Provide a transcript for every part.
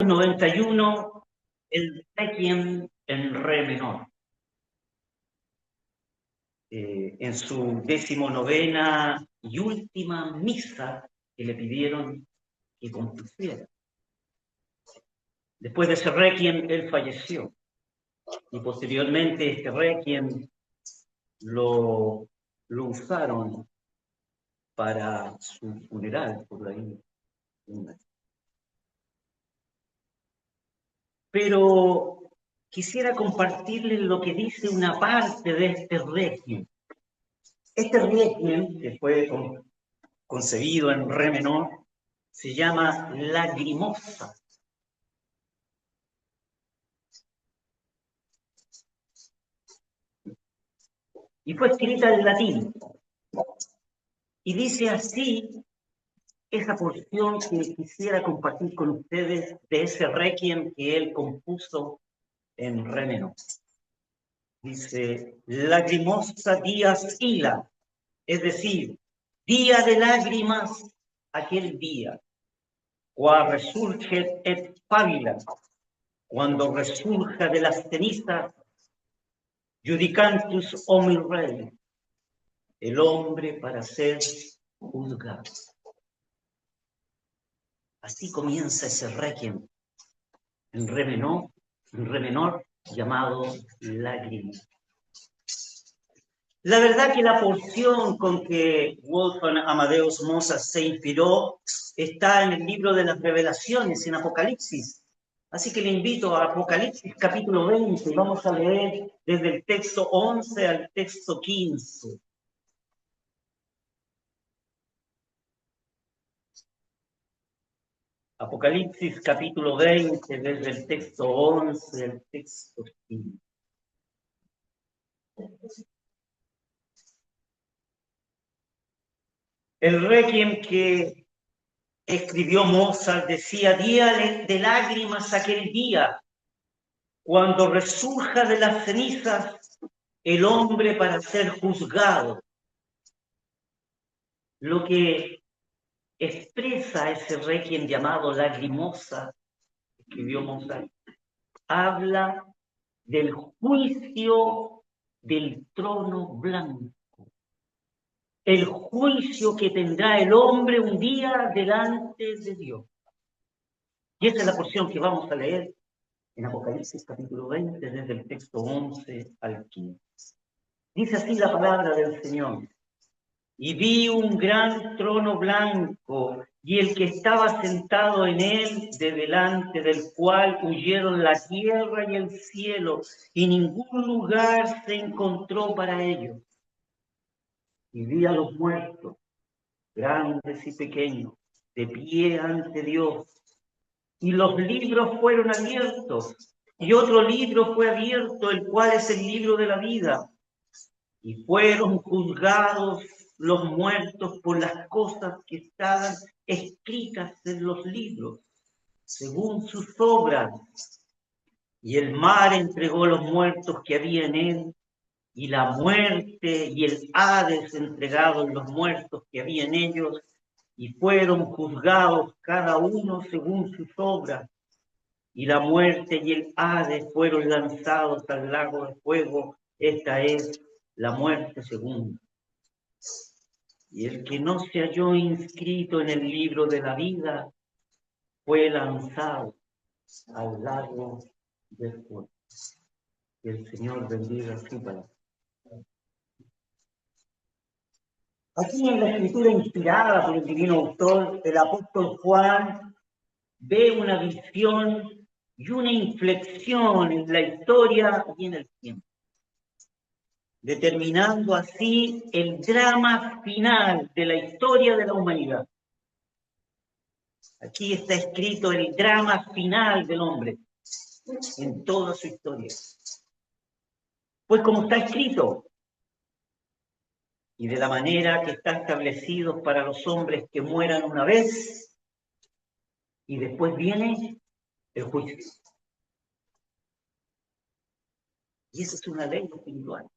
1591, el Requiem en re menor. En su 19ª y última misa que le pidieron que compusiera. Después de ese Requiem, él falleció. Y posteriormente este Requiem lo usaron para su funeral, por ahí. Pero quisiera compartirles lo que dice una parte de este Requiem. Este Requiem, que fue concebido en re menor, se llama Lagrimosa. Y fue escrita en latín. Y dice así esa porción que quisiera compartir con ustedes de ese Requiem que él compuso en re menor. Dice, Lagrimosa dias illa, es decir, día de lágrimas, aquel día, qua resurge et pavila, cuando resurja de las cenizas, judicantus homi rei, el hombre para ser juzgado. Así comienza ese Requiem en re menor llamado Lágrimas. La verdad que la porción con que Wolfgang Amadeus Mozart se inspiró está en el libro de las Revelaciones, en Apocalipsis. Así que le invito a Apocalipsis capítulo 20, vamos a leer desde el texto 11 al texto 15. Apocalipsis capítulo 20, desde el texto 11 al texto 15. El Requiem que escribió Mozart decía, día de lágrimas aquel día, cuando resurja de las cenizas el hombre para ser juzgado. Lo que expresa ese Requiem llamado Lagrimosa, escribió Mozart, habla del juicio del trono blanco. El juicio que tendrá el hombre un día delante de Dios. Y esa es la porción que vamos a leer en Apocalipsis capítulo 20, desde el texto 11 al 15. Dice así la palabra del Señor. Y vi un gran trono blanco, y el que estaba sentado en él, de delante del cual huyeron la tierra y el cielo, y ningún lugar se encontró para ellos. Y vi a los muertos, grandes y pequeños, de pie ante Dios. Y los libros fueron abiertos, y otro libro fue abierto, el cual es el libro de la vida. Y fueron juzgados los muertos por las cosas que estaban escritas en los libros, según sus obras. Y el mar entregó los muertos que había en él, y la muerte y el Hades entregaron los muertos que había en ellos, y fueron juzgados cada uno según sus obras. Y la muerte y el Hades fueron lanzados al lago de fuego. Esta es la muerte segunda. Y el que no se halló inscrito en el libro de la vida fue lanzado al lago de fuego. Que el Señor bendiga su palabra. Aquí en la escritura inspirada por el divino autor, el apóstol Juan ve una visión y una inflexión en la historia y en el tiempo, determinando así el drama final de la historia de la humanidad. Aquí está escrito el drama final del hombre en toda su historia. Pues como está escrito, y de la manera que está establecido para los hombres que mueran una vez, y después viene el juicio. Y esa es una ley espiritual.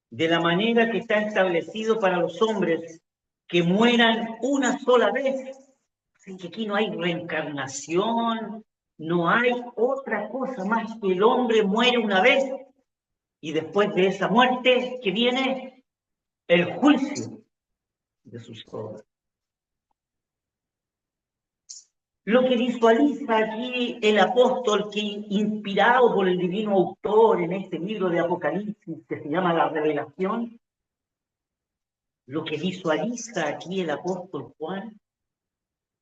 De la manera que está establecido para los hombres que mueran una sola vez, Así que aquí no hay reencarnación, no hay otra cosa más que el hombre muere una vez y después de esa muerte que viene el juicio de sus obras. Lo que visualiza aquí el apóstol, que inspirado por el divino autor en este libro de Apocalipsis que se llama La Revelación, lo que visualiza aquí el apóstol Juan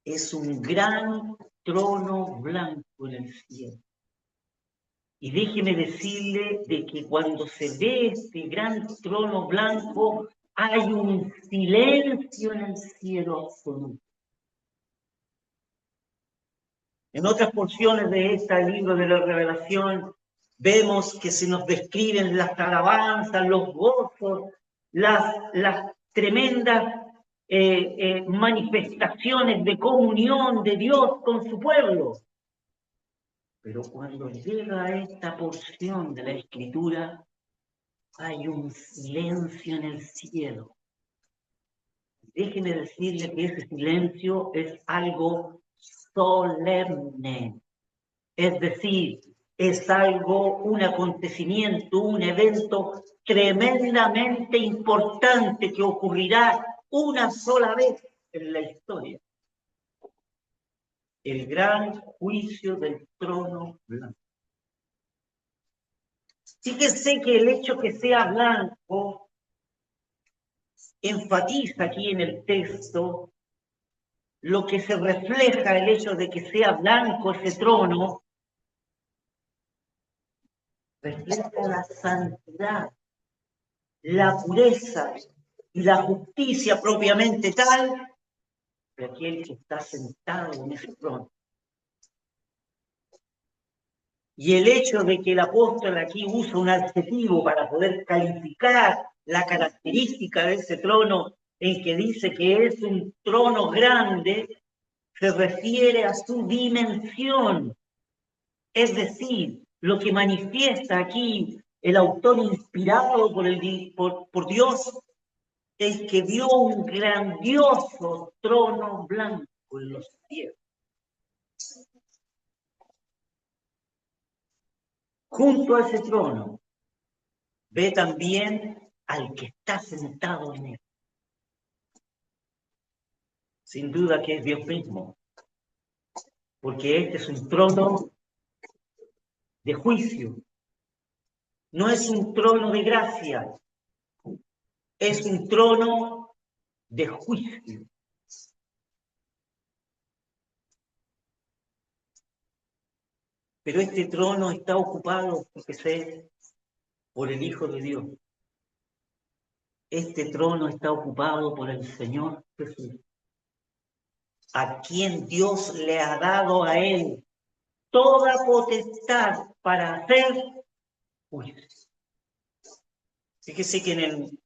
es un gran trono blanco en el cielo. Y déjeme decirle de que cuando se ve este gran trono blanco, hay un silencio en el cielo absoluto. En otras porciones de este libro de la Revelación, vemos que se nos describen las alabanzas, los gozos, las tremendas manifestaciones de comunión de Dios con su pueblo. Pero cuando llega a esta porción de la Escritura, hay un silencio en el cielo. Déjeme decirle que ese silencio es algo solemne. Es decir, es algo, un acontecimiento, un evento tremendamente importante que ocurrirá una sola vez en la historia. El gran juicio del trono blanco. Fíjese que el hecho que sea blanco enfatiza aquí en el texto lo que se refleja, el hecho de que sea blanco ese trono, refleja la santidad, la pureza y la justicia propiamente tal de aquel que está sentado en ese trono. Y el hecho de que el apóstol aquí usa un adjetivo para poder calificar la característica de ese trono, en que dice que es un trono grande, se refiere a su dimensión. Es decir, lo que manifiesta aquí el autor inspirado por Dios es que vio un grandioso trono blanco en los cielos. Junto a ese trono, ve también al que está sentado en él. Sin duda que es Dios mismo, porque este es un trono de juicio. No es un trono de gracia, es un trono de juicio. Pero este trono está ocupado, porque sé, por el Hijo de Dios. Este trono está ocupado por el Señor Jesús, a quien Dios le ha dado a él toda potestad para hacer juicio. Fíjese que en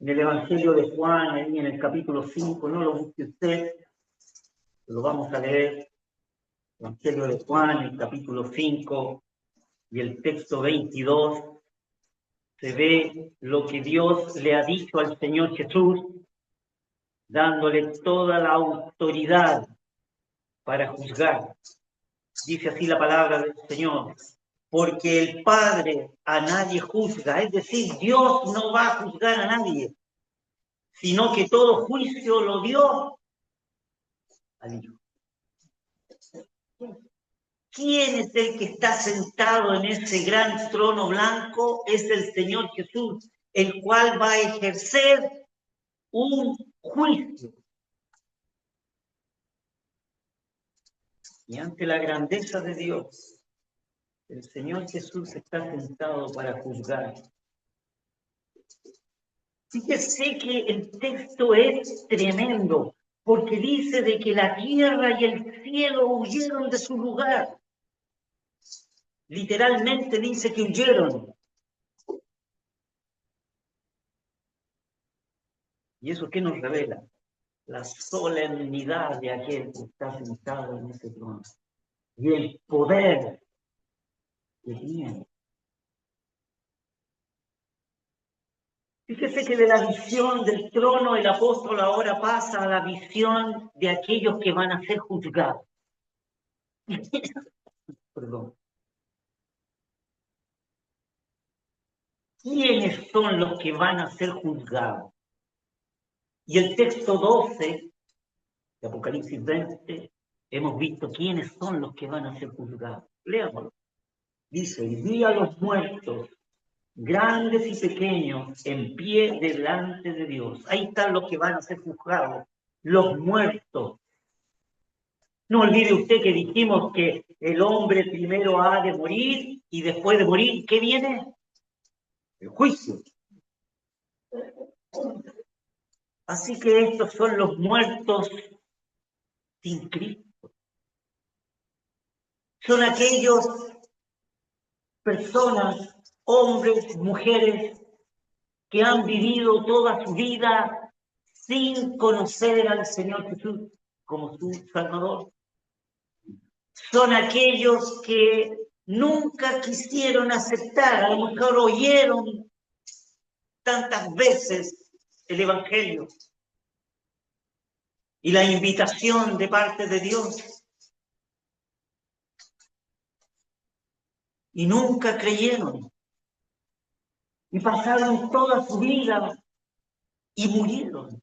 el Evangelio de Juan, ahí en el capítulo 5, no lo busque usted, lo vamos a leer, Evangelio de Juan, el capítulo 5 y el texto 22, se ve lo que Dios le ha dicho al Señor Jesús, dándole toda la autoridad para juzgar. Dice así la palabra del Señor: porque el Padre a nadie juzga, es decir, Dios no va a juzgar a nadie, sino que todo juicio lo dio al Hijo. ¿Quién es el que está sentado en ese gran trono blanco? Es el Señor Jesús, el cual va a ejercer un juicio. Y ante la grandeza de Dios, el Señor Jesús está sentado para juzgar. Fíjese que el texto es tremendo, porque dice de que la tierra y el cielo huyeron de su lugar. Literalmente dice que huyeron. ¿Y eso qué nos revela? La solemnidad de aquel que está sentado en ese trono y el poder que tiene. Fíjese que de la visión del trono el apóstol ahora pasa a la visión de aquellos que van a ser juzgados. Perdón. ¿Quiénes son los que van a ser juzgados? Y el texto 12 de Apocalipsis 20, hemos visto quiénes son los que van a ser juzgados. Leámoslo. Dice, y vi a los muertos, grandes y pequeños, en pie delante de Dios. Ahí están los que van a ser juzgados, los muertos. No olvide usted que dijimos que el hombre primero ha de morir y después de morir, ¿qué viene? El juicio. Así que estos son los muertos sin Cristo. Son aquellos personas, hombres, mujeres, que han vivido toda su vida sin conocer al Señor Jesús como su Salvador. Son aquellos que nunca quisieron aceptar, a lo mejor oyeron tantas veces el Evangelio y la invitación de parte de Dios y nunca creyeron y pasaron toda su vida y murieron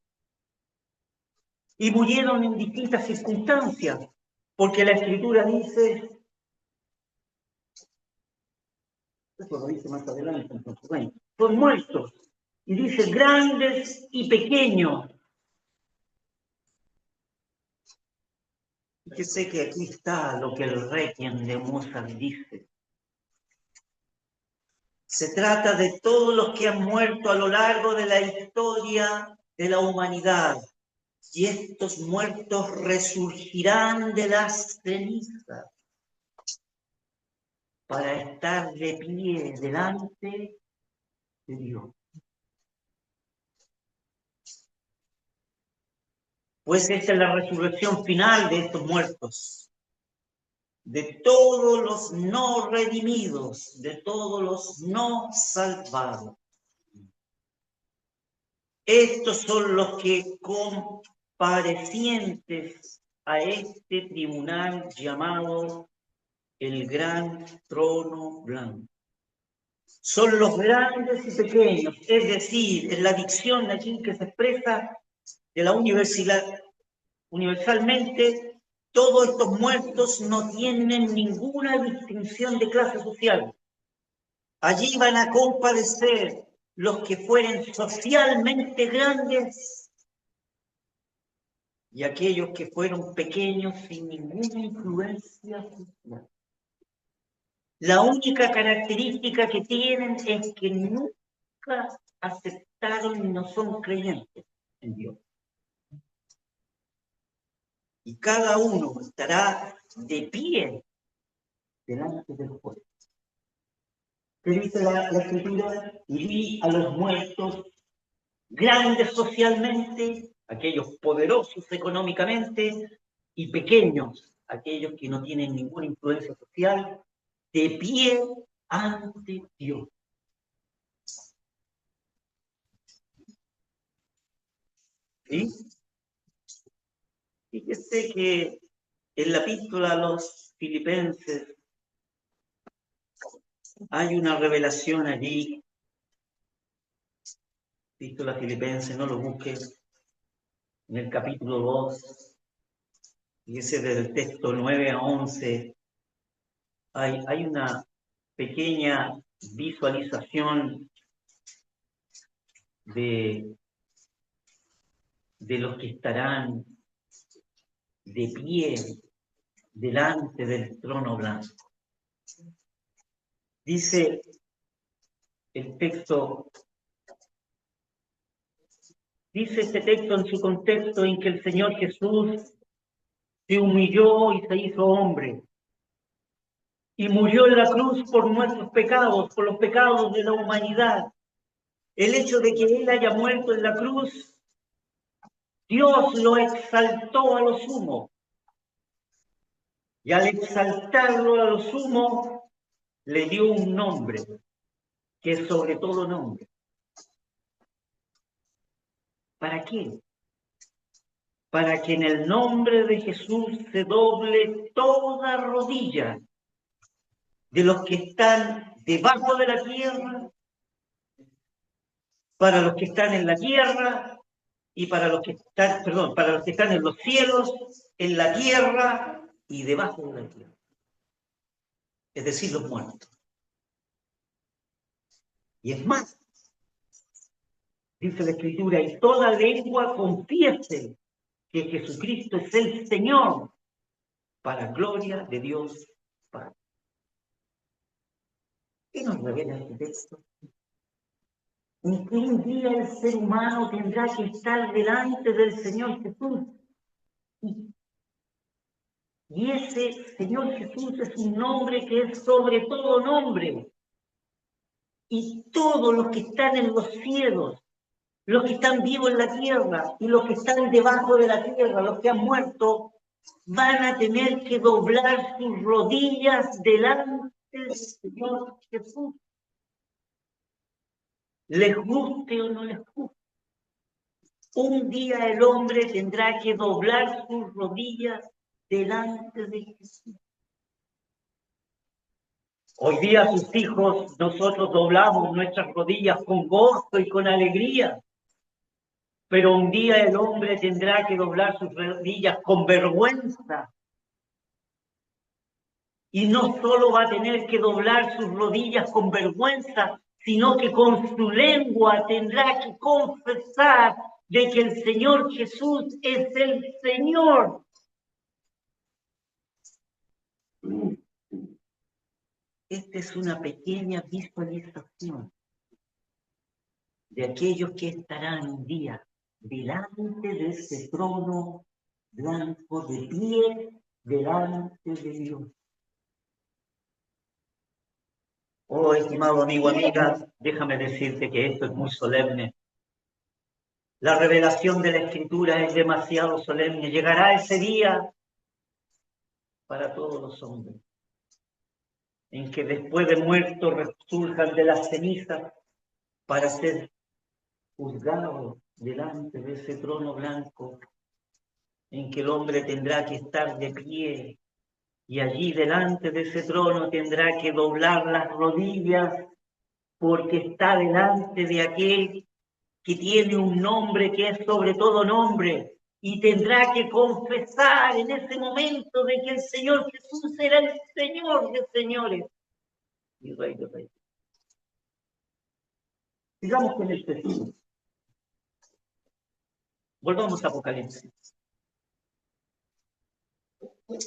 en distintas circunstancias, porque la Escritura dice, eso lo dice más adelante, entonces, bueno, son muertos, y dice grandes y pequeños. Yo sé que aquí está lo que el Requiem de Mozart dice. Se trata de todos los que han muerto a lo largo de la historia de la humanidad. Y estos muertos resurgirán de las cenizas para estar de pie delante de Dios. Pues esta es la resurrección final de estos muertos, de todos los no redimidos, de todos los no salvados. Estos son los que comparecientes a este tribunal llamado el gran trono blanco. Son los grandes y pequeños, es decir, en la dicción allí que se expresa de la universidad, universalmente, todos estos muertos no tienen ninguna distinción de clase social. Allí van a comparecer los que fueren socialmente grandes y aquellos que fueron pequeños sin ninguna influencia social. La única característica que tienen es que nunca aceptaron y no son creyentes en Dios. Y cada uno estará de pie delante del juez. ¿Qué dice la Escritura? Y vi a los muertos grandes socialmente, aquellos poderosos económicamente, y pequeños, aquellos que no tienen ninguna influencia social, de pie ante Dios. ¿Sí? Fíjese que en la epístola a los Filipenses hay una revelación allí. Epístola Filipenses, no lo busques, en el capítulo 2, fíjese desde el texto 9 a 11, hay una pequeña visualización de los que estarán de pie delante del trono blanco. Dice el texto, dice este texto en su contexto en que el Señor Jesús se humilló y se hizo hombre y murió en la cruz por nuestros pecados, por los pecados de la humanidad. El hecho de que Él haya muerto en la cruz, Dios lo exaltó a lo sumo. Y al exaltarlo a lo sumo, le dio un nombre, que es sobre todo nombre. ¿Para qué? Para que en el nombre de Jesús se doble toda rodilla de los que están debajo de la tierra, para los que están en la tierra y para los que están, perdón, para los que están en los cielos, en la tierra y debajo de la tierra. Es decir, los muertos. Y es más, dice la Escritura, y toda lengua confiese que Jesucristo es el Señor, para gloria de Dios Padre. ¿Qué nos revela este texto? En que un día el ser humano tendrá que estar delante del Señor Jesús. Y ese Señor Jesús es un nombre que es sobre todo nombre. Y todos los que están en los cielos, los que están vivos en la tierra y los que están debajo de la tierra, los que han muerto, van a tener que doblar sus rodillas delante del Señor Jesús. Les guste o no les guste. Un día el hombre tendrá que doblar sus rodillas delante de Jesús. Hoy día sus hijos, nosotros doblamos nuestras rodillas con gozo y con alegría. Pero un día el hombre tendrá que doblar sus rodillas con vergüenza. Y no solo va a tener que doblar sus rodillas con vergüenza, sino que con su lengua tendrá que confesar de que el Señor Jesús es el Señor. Esta es una pequeña visualización de aquellos que estarán un día delante de ese trono blanco, de pie delante de Dios. Oh, estimado amigo, amiga, déjame decirte que esto es muy solemne. La revelación de la Escritura es demasiado solemne. Llegará ese día para todos los hombres, en que después de muertos resurjan de las cenizas para ser juzgados delante de ese trono blanco, en que el hombre tendrá que estar de pie y allí delante de ese trono tendrá que doblar las rodillas porque está delante de aquel que tiene un nombre que es sobre todo nombre, y tendrá que confesar en ese momento de que el Señor Jesús era el Señor de señores y Rey de reyes. Sigamos con el texto. Volvamos a Apocalipsis.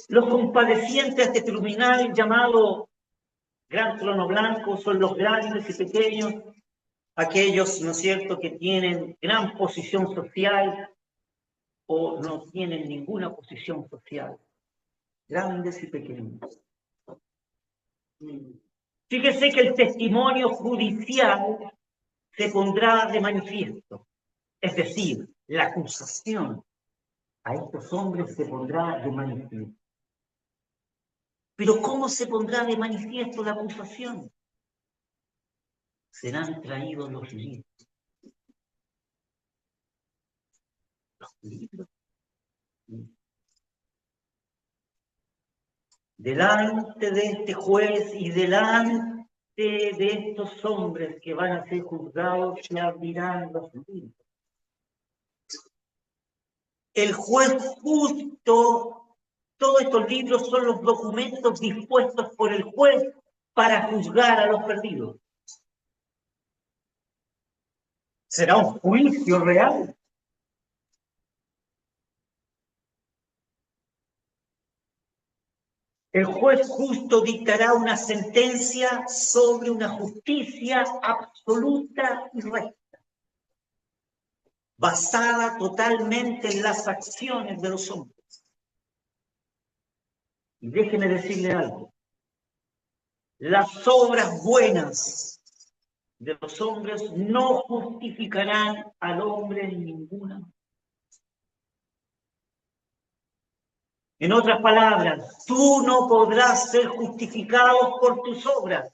Los compadecientes de este tribunal llamado Gran Trono Blanco son los grandes y pequeños, aquellos, ¿no es cierto?, que tienen gran posición social o no tienen ninguna posición social, grandes y pequeños. Fíjese que el testimonio judicial se pondrá de manifiesto, es decir, la acusación a estos hombres se pondrá de manifiesto. Pero ¿cómo se pondrá de manifiesto la acusación? Serán traídos los libros. Los libros. Delante de este juez y delante de estos hombres que van a ser juzgados, se abrirán los libros. El juez justo, todos estos libros son los documentos dispuestos por el juez para juzgar a los perdidos. Será un juicio real. El juez justo dictará una sentencia sobre una justicia absoluta y recta, basada totalmente en las acciones de los hombres. Y déjeme decirle algo. Las obras buenas de los hombres no justificarán al hombre en ninguna manera. En otras palabras, tú no podrás ser justificado por tus obras.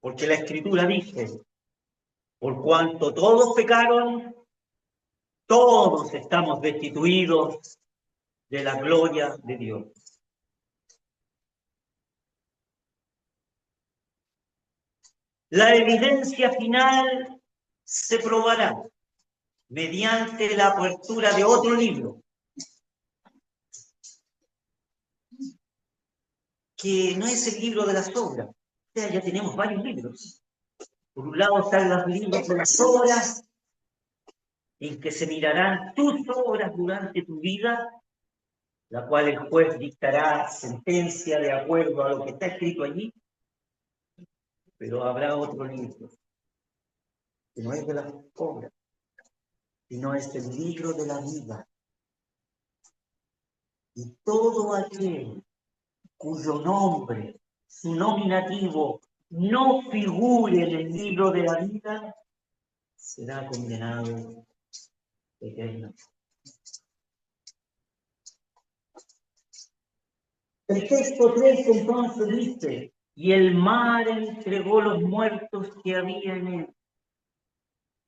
Porque la Escritura dice Por cuanto todos pecaron, todos estamos destituidos de la gloria de Dios. La evidencia final se probará mediante la apertura de otro libro, que no es el libro de las obras. O sea, ya tenemos varios libros. Por un lado están los libros de las obras, en que se mirarán tus obras durante tu vida, la cual el juez dictará sentencia de acuerdo a lo que está escrito allí, pero habrá otro libro, que no es de las obras, sino es el libro de la vida. Y todo aquel cuyo nombre, su nominativo, no figure en el libro de la vida, será condenado eternamente. El texto 3 entonces dice, y el mar entregó los muertos que había en él.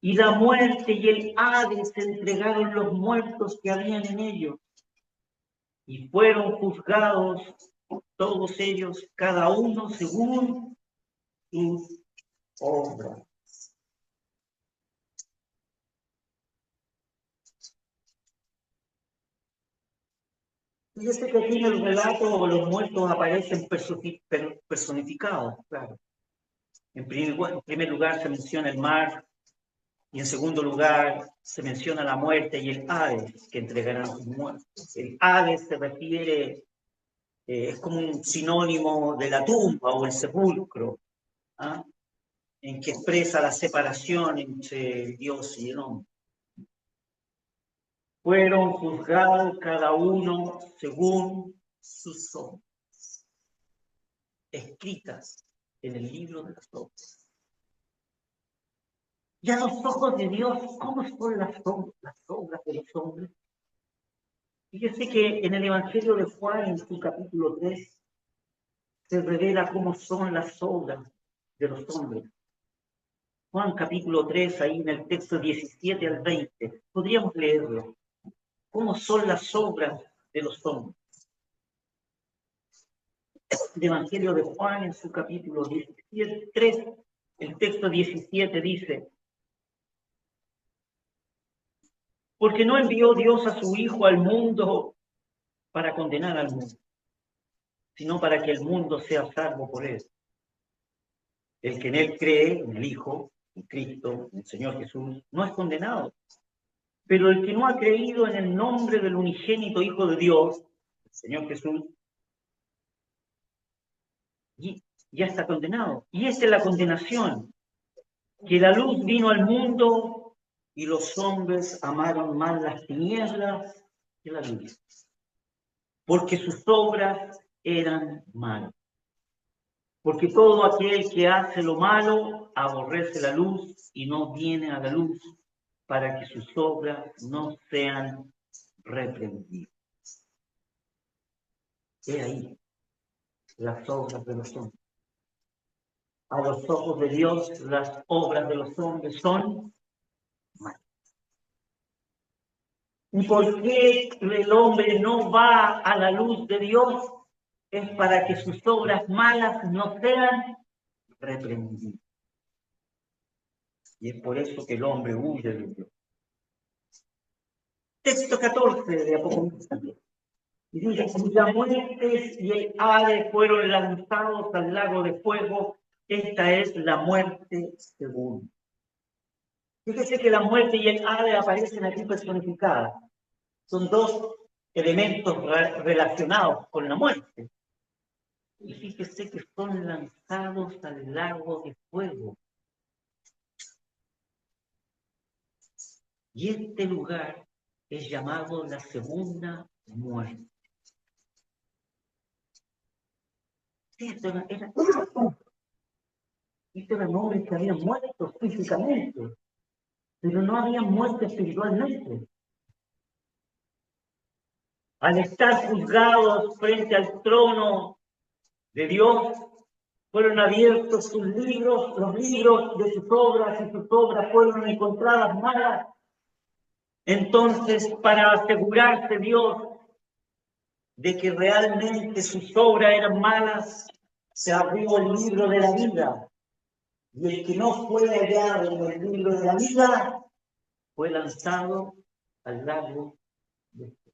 Y la muerte y el Hades entregaron los muertos que habían en ellos. Y fueron juzgados todos ellos, cada uno según sus obras. Fíjese que aquí en el relato los muertos aparecen personificados, claro. En primer lugar se menciona el mar, y en segundo lugar se menciona la muerte y el Hades, que entregarán sus muertos. El Hades se refiere, es como un sinónimo de la tumba o el sepulcro, ¿ah? En que expresa la separación entre Dios y el hombre. Fueron juzgados cada uno según sus obras, escritas en el libro de las obras. Y a los ojos de Dios, ¿cómo son las obras de los hombres? Fíjese que en el Evangelio de Juan, en su capítulo 3, se revela cómo son las obras de los hombres. Juan capítulo 3, ahí en el texto 17 al 20, podríamos leerlo. ¿Cómo son las obras de los hombres? El Evangelio de Juan, en su capítulo 17, 3, el texto 17 dice, porque no envió Dios a su Hijo al mundo para condenar al mundo, sino para que el mundo sea salvo por él. El que en él cree, en el Hijo, en Cristo, en el Señor Jesús, no es condenado. Pero el que no ha creído en el nombre del unigénito Hijo de Dios, el Señor Jesús, ya está condenado. Y esta es la condenación, que la luz vino al mundo y los hombres amaron más las tinieblas que la luz, porque sus obras eran malas. Porque todo aquel que hace lo malo aborrece la luz y no viene a la luz para que sus obras no sean reprendidas. He ahí las obras de los hombres. A los ojos de Dios, las obras de los hombres son malas. ¿Y por qué el hombre no va a la luz de Dios? Es para que sus obras malas no sean reprendidas. Y es por eso que el hombre huye de Dios. Texto 14 de Apocalipsis. Y dice, la muerte y el Hades fueron lanzados al lago de fuego. Esta es la muerte segunda. Fíjese que la muerte y el Hades aparecen aquí personificadas. Son dos elementos relacionados con la muerte. Y fíjese que son lanzados al lago de fuego. Y este lugar es llamado la segunda muerte. Estos eran hombres que habían muerto físicamente, pero no habían muerto espiritualmente. Al estar juzgados frente al trono de Dios, fueron abiertos sus libros, los libros de sus obras, y sus obras fueron encontradas malas. Entonces, para asegurarse Dios de que realmente sus obras eran malas, se abrió el libro de la vida. Y el que no fue hallado en el libro de la vida fue lanzado al lago de fuego.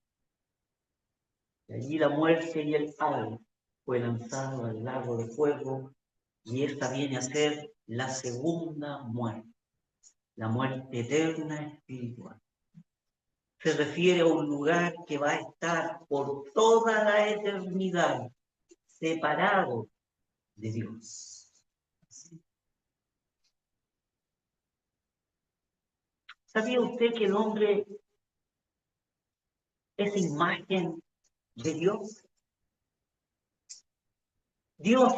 Y allí la muerte y el Hades fue lanzado al lago de fuego, y esta viene a ser la segunda muerte, la muerte eterna espiritual. Se refiere a un lugar que va a estar por toda la eternidad separado de Dios. ¿Sabía usted que el hombre es imagen de Dios? Dios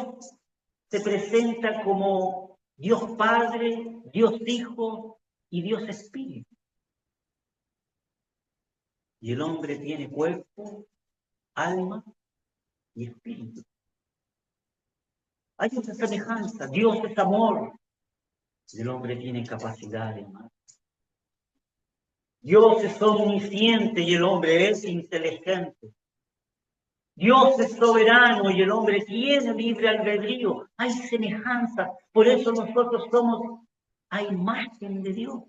se presenta como Dios Padre, Dios Hijo y Dios Espíritu. Y el hombre tiene cuerpo, alma y espíritu. Hay una semejanza. Dios es amor. Y el hombre tiene capacidad de amar. Dios es omnisciente y el hombre es inteligente. Dios es soberano y el hombre tiene libre albedrío. Hay semejanza. Por eso nosotros somos a imagen de Dios.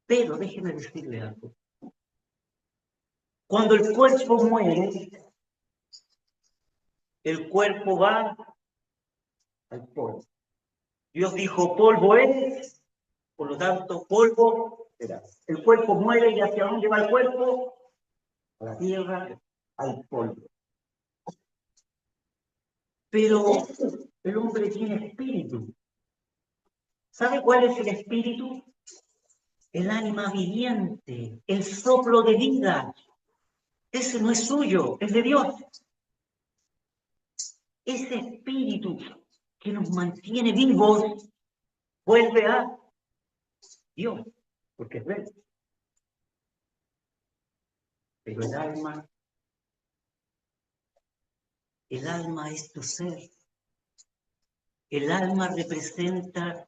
Pero déjeme decirle algo. Cuando el cuerpo muere, el cuerpo va al polvo. Dios dijo, polvo eres, por lo tanto, polvo serás. El cuerpo muere y ¿hacia dónde va el cuerpo? A la tierra, al polvo. Pero el hombre tiene espíritu. ¿Sabe cuál es el espíritu? El ánima viviente, el soplo de vida. Ese no es suyo, es de Dios. Ese espíritu que nos mantiene vivos vuelve a Dios, porque es Él. Pero el alma es tu ser. El alma representa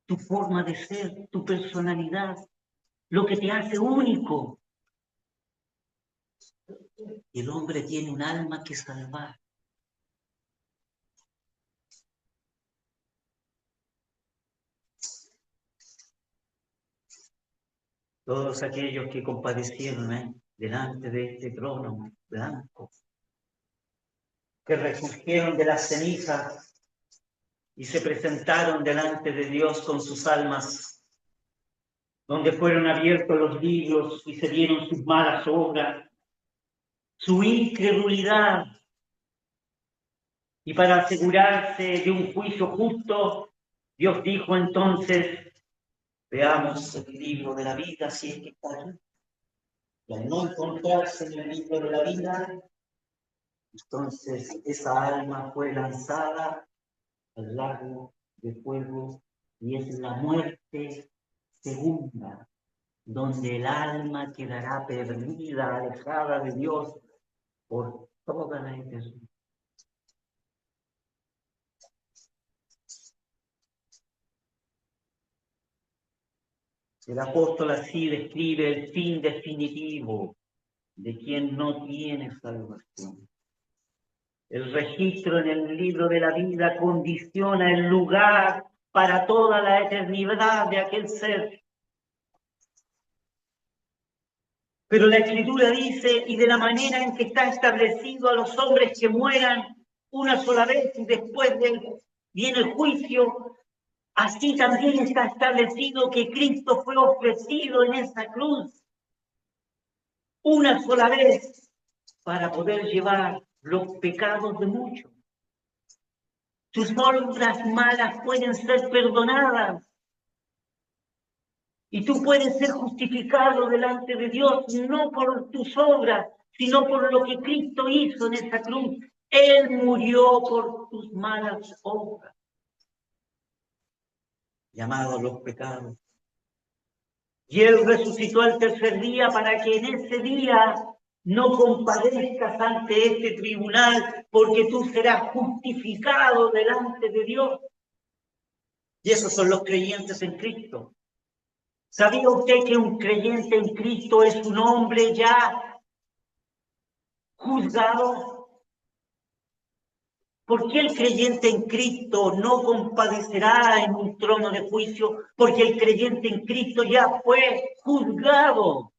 tu forma de ser, tu personalidad, lo que te hace único. Y el hombre tiene un alma que salvar. Todos aquellos que compadecieron delante de este trono blanco, que resurgieron de las cenizas y se presentaron delante de Dios con sus almas, donde fueron abiertos los libros y se vieron sus malas obras, su incredulidad, y para asegurarse de un juicio justo, Dios dijo entonces, veamos el libro de la vida, si es que está aquí. Y al no encontrarse en el libro de la vida, entonces esa alma fue lanzada al lago de fuego, y es la muerte segunda, donde el alma quedará perdida, alejada de Dios por toda la eternidad. El apóstol así describe el fin definitivo de quien no tiene salvación. El registro en el libro de la vida condiciona el lugar para toda la eternidad de aquel ser. Pero la Escritura dice, y de la manera en que está establecido a los hombres que mueran una sola vez y después viene el juicio, así también está establecido que Cristo fue ofrecido en esa cruz una sola vez para poder llevar los pecados de muchos. Tus obras malas pueden ser perdonadas y tú puedes ser justificado delante de Dios no por tus obras, sino por lo que Cristo hizo en esa cruz. Él murió por tus malas obras, llamados los pecados. Y Él resucitó al tercer día para que en ese día No compadezcas ante este tribunal, porque tú serás justificado delante de Dios. Y esos son los creyentes en Cristo. ¿Sabía usted que un creyente en Cristo es un hombre ya juzgado? ¿Por qué el creyente en Cristo no compadecerá en un trono de juicio? Porque el creyente en Cristo ya fue juzgado.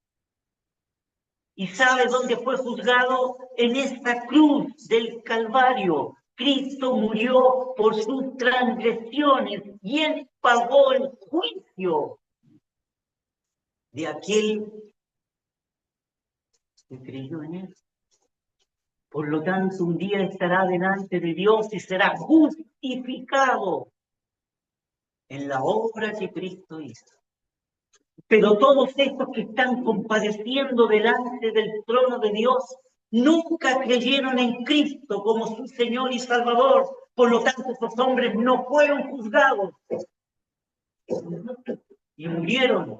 ¿Y sabe dónde fue juzgado? En esta cruz del Calvario. Cristo murió por sus transgresiones y Él pagó el juicio de aquel que creyó en Él. Por lo tanto, un día estará delante de Dios y será justificado en la obra que Cristo hizo. Pero todos estos que están compadeciendo delante del trono de Dios nunca creyeron en Cristo como su Señor y Salvador. Por lo tanto, esos hombres no fueron juzgados y murieron.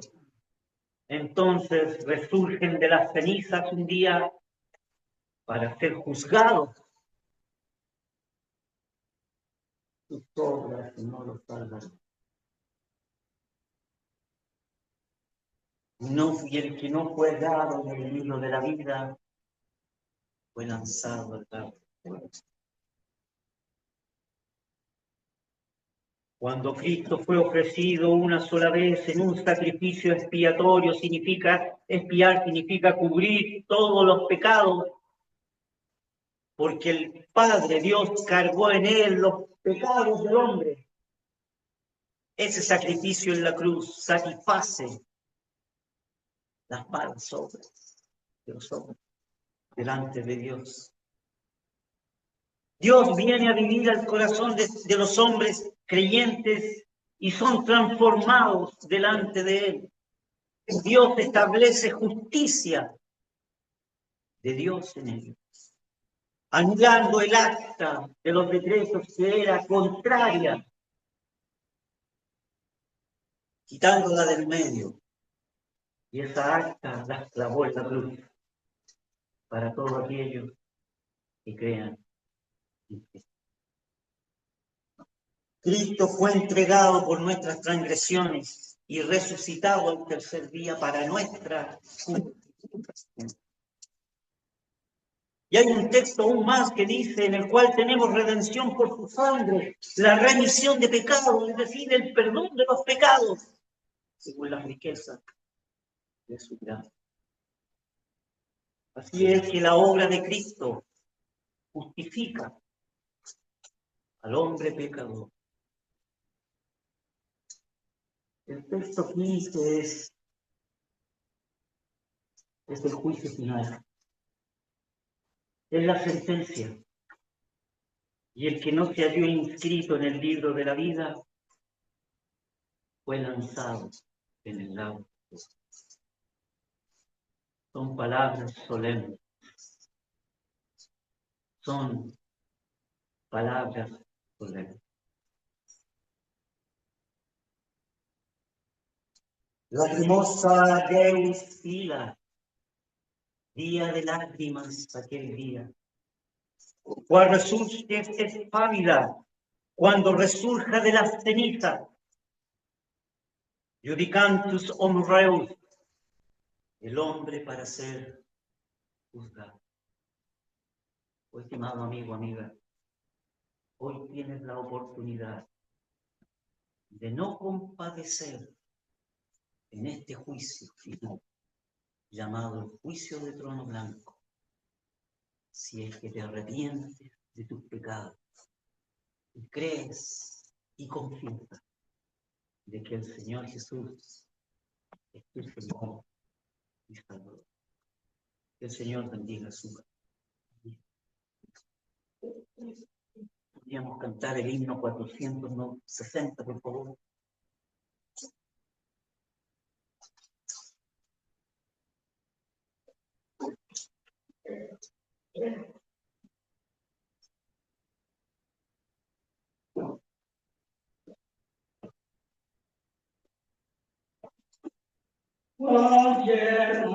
Entonces resurgen de las cenizas un día para ser juzgados. Sus obras no los salvan. No, y el que no fue dado en el libro de la vida fue lanzado al lago. Cuando Cristo fue ofrecido una sola vez en un sacrificio expiatorio, expiar significa cubrir todos los pecados, porque el Padre Dios cargó en él los pecados del hombre. Ese sacrificio en la cruz satisface las malas obras de los hombres delante de Dios. Dios viene a vivir al corazón de los hombres creyentes y son transformados delante de Él. Dios establece justicia de Dios en ellos, anulando el acta de los decretos que era contraria, quitándola del medio. Y esa acta la clavó en la cruz para todos aquellos que crean en Cristo. Cristo fue entregado por nuestras transgresiones y resucitado al tercer día para nuestra justificación. Y hay un texto aún más que dice, en el cual tenemos redención por su sangre, la remisión de pecados, es decir, el perdón de los pecados, según las riquezas de su gracia. Así es que la obra de Cristo justifica al hombre pecador. El texto 15 es el juicio final. Es la sentencia. Y el que no se halló inscrito en el libro de la vida fue lanzado en el lago. Son palabras solemnes. Son palabras solemnes. Lacrimosa Deus ila, día de lágrimas aquel día. Cuando resurge espávida, cuando resurja de las cenizas, judicantus homoreus, el hombre para ser juzgado. Oh, estimado amigo, amiga, hoy tienes la oportunidad de no compadecer en este juicio final, llamado el juicio de trono blanco, si es que te arrepientes de tus pecados y crees y confiesas de que el Señor Jesús es tu Señor y Salvador. Que el Señor bendiga su vida. Podríamos cantar el himno 460, por favor. Ayer